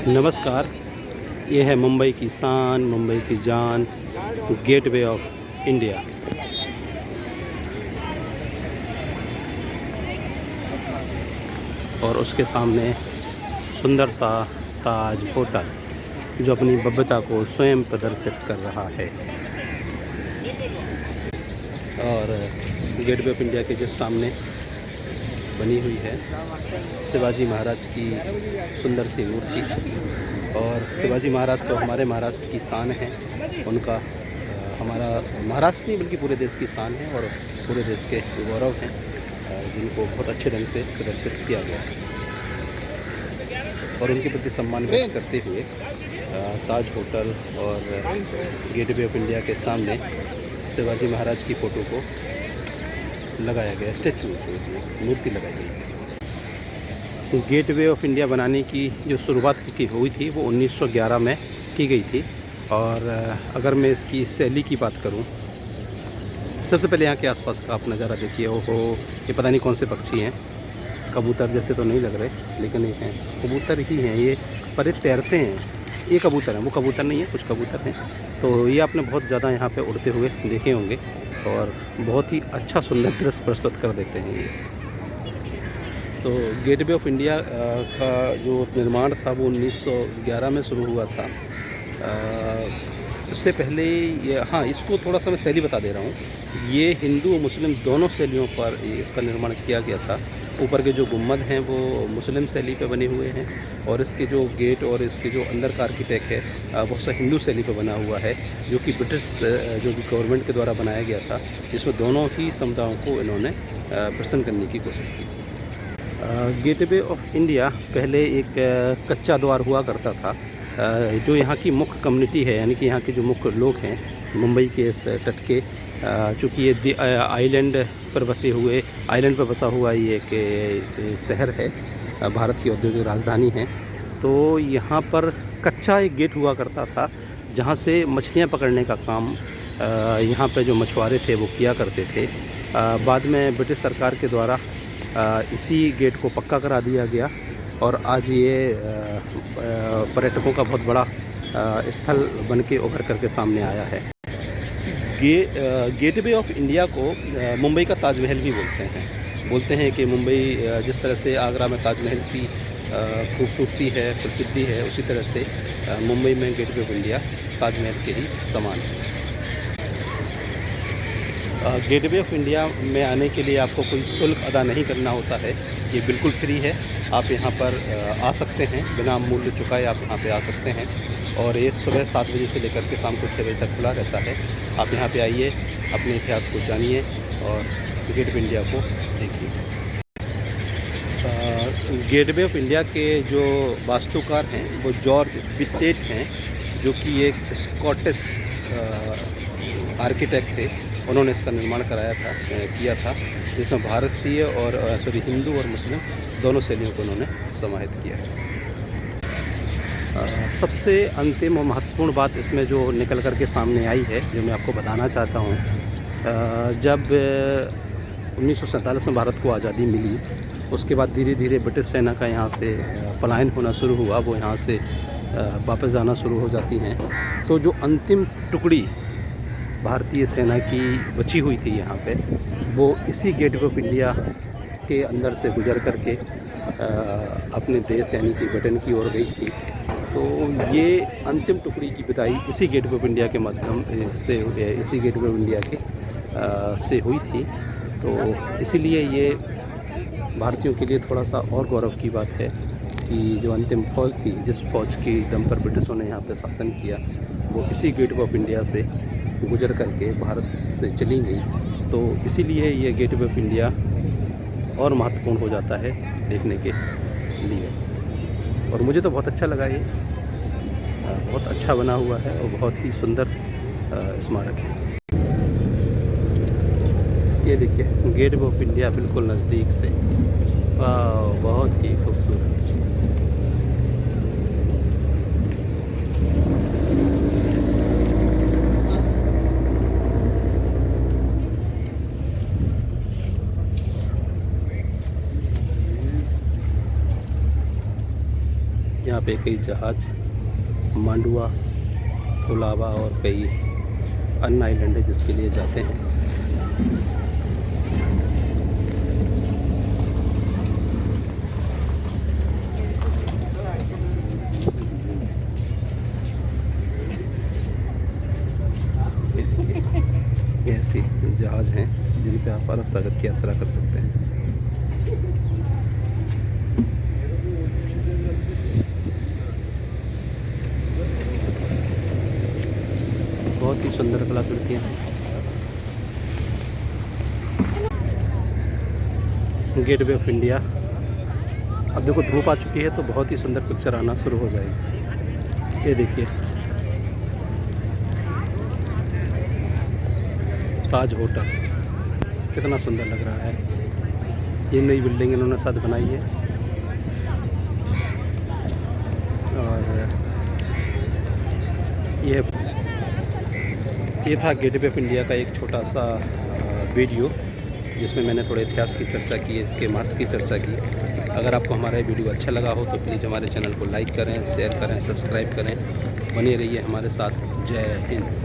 नमस्कार। ये है मुंबई की शान, मुंबई की जान, गेटवे ऑफ इंडिया। और उसके सामने सुंदर सा ताज होटल जो अपनी भव्यता को स्वयं प्रदर्शित कर रहा है। और गेटवे ऑफ इंडिया के जस्ट सामने बनी हुई है शिवाजी महाराज की सुंदर सी मूर्ति। और शिवाजी महाराज तो हमारे महाराष्ट्र की शान है। उनका हमारा महाराष्ट्र नहीं बल्कि पूरे देश की शान है और पूरे देश के गौरव हैं, जिनको बहुत अच्छे ढंग से प्रदर्शित किया गया है। और उनके प्रति सम्मान व्यक्त करते हुए ताज होटल और गेटवे ऑफ इंडिया के सामने शिवाजी महाराज की फ़ोटो को लगाया गया, स्टैचू मूर्ति लगाई गई। गेटवे ऑफ इंडिया बनाने की जो शुरुआत की हुई थी वो 1911 में की गई थी। और अगर मैं इसकी शैली की बात करूं, सबसे पहले यहाँ के आसपास का आप नज़ारा देखिए। ओहो, ये पता नहीं कौन से पक्षी हैं, कबूतर जैसे तो नहीं लग रहे, लेकिन ये हैं कबूतर ही हैं ये, पर ये तैरते हैं। ये कबूतर हैं, वो कबूतर नहीं है, कुछ कबूतर हैं। तो ये आपने बहुत ज़्यादा यहाँ पे उड़ते हुए देखे होंगे और बहुत ही अच्छा सुंदर दृश्य प्रस्तुत कर देते हैं ये। तो गेटवे ऑफ इंडिया का जो निर्माण था वो 1911 में शुरू हुआ था। उससे पहले ये, हाँ, इसको थोड़ा सा मैं शैली बता दे रहा हूँ। ये हिंदू और मुस्लिम दोनों शैलियों पर इसका निर्माण किया गया था। ऊपर के जो गुम्बद हैं वो मुस्लिम शैली पे बने हुए हैं और इसके जो गेट और इसके जो अंदर का आर्किटेक्ट है बहुत सा हिंदू शैली पे बना हुआ है, जो कि ब्रिटिश जो कि गवर्नमेंट के द्वारा बनाया गया था, जिसमें दोनों ही समुदायों को इन्होंने प्रसन्न करने की कोशिश की थी। गेटवे ऑफ इंडिया पहले एक कच्चा द्वार हुआ करता था। जो यहाँ की मुख्य कम्युनिटी है, यानी कि यहाँ के जो मुख्य लोग हैं मुंबई के इस तट के, चूँकि ये आइलैंड पर बसा हुआ ये एक शहर है, भारत की औद्योगिक राजधानी है। तो यहाँ पर कच्चा एक गेट हुआ करता था जहाँ से मछलियाँ पकड़ने का काम यहाँ पे जो मछुआरे थे वो किया करते थे। बाद में ब्रिटिश सरकार के द्वारा इसी गेट को पक्का करा दिया गया और आज ये पर्यटकों का बहुत बड़ा स्थल बन के उभर करके सामने आया है। गेटवे ऑफ इंडिया को मुंबई का ताजमहल भी बोलते हैं कि मुंबई जिस तरह से आगरा में ताजमहल की खूबसूरती है, प्रसिद्धि है, उसी तरह से मुंबई में गेटवे ऑफ इंडिया ताजमहल के ही समान है। गेटवे ऑफ इंडिया में आने के लिए आपको कोई शुल्क अदा नहीं करना होता है, ये बिल्कुल फ्री है। आप यहाँ पर आ सकते हैं, बिना मूल्य चुकाए आप यहाँ पे आ सकते हैं। और ये सुबह 7 बजे से लेकर के शाम को 6 बजे तक खुला रहता है। आप यहाँ पे आइए, अपने इतिहास को जानिए और गेटवे ऑफ इंडिया को देखिए। गेटवे ऑफ इंडिया के जो वास्तुकार हैं वो जॉर्ज विटेट हैं, जो कि एक स्कॉटिश आर्किटेक्ट थे। उन्होंने इसका निर्माण किया था, जिसमें भारतीय और हिंदू और मुस्लिम दोनों शैलियों को उन्होंने समाहित किया है। सबसे अंतिम और महत्वपूर्ण बात इसमें जो निकल कर के सामने आई है, जो मैं आपको बताना चाहता हूँ, जब 1947 में भारत को आज़ादी मिली, उसके बाद धीरे धीरे ब्रिटिश सेना का यहाँ से पलायन होना शुरू हुआ, वो यहाँ से वापस जाना शुरू हो जाती हैं। तो जो अंतिम टुकड़ी भारतीय सेना की बची हुई थी यहाँ पे, वो इसी गेटवे ऑफ इंडिया के अंदर से गुजर करके अपने देश यानी कि ब्रिटेन की ओर गई थी। तो ये अंतिम टुकड़ी की विदाई इसी गेटवे ऑफ इंडिया के माध्यम से, इसी गेटवे ऑफ इंडिया के से हुई थी। तो इसीलिए ये भारतीयों के लिए थोड़ा सा और गौरव की बात है कि जो अंतिम फ़ौज थी, जिस फ़ौज की दम पर ब्रिटिशों ने यहाँ पे शासन किया, वो इसी गेटवे ऑफ इंडिया से गुजर करके भारत से चली गई। तो इसीलिए ये गेटवे ऑफ इंडिया और महत्वपूर्ण हो जाता है देखने के लिए। और मुझे तो बहुत अच्छा लगा, ये बहुत अच्छा बना हुआ है और बहुत ही सुंदर स्मारक है। ये देखिए गेटवे ऑफ इंडिया बिल्कुल नज़दीक से, बहुत ही खूबसूरत। यहाँ पे कई जहाज, मांडुआ, कोलाबा और कई अन्य आइलैंड है जिसके लिए जाते हैं। ये ऐसे जहाज़ हैं जिन पे आप अरब सागर की यात्रा कर सकते हैं। बहुत ही सुंदर कलाकृतियाँ हैं। Gateway of India. अब देखो धूप आ चुकी है तो बहुत ही सुंदर पिक्चर आना शुरू हो जाएगी। ये देखिए ताज होटल कितना सुंदर लग रहा है। ये नई बिल्डिंग इन्होंने साथ बनाई है और ये था गेटवे ऑफ इंडिया का एक छोटा सा वीडियो जिसमें मैंने थोड़े इतिहास की चर्चा की, इसके महत्व की चर्चा की। अगर आपको हमारा ये वीडियो अच्छा लगा हो तो प्लीज़ हमारे चैनल को लाइक करें, शेयर करें, सब्सक्राइब करें। बने रहिए हमारे साथ। जय हिंद।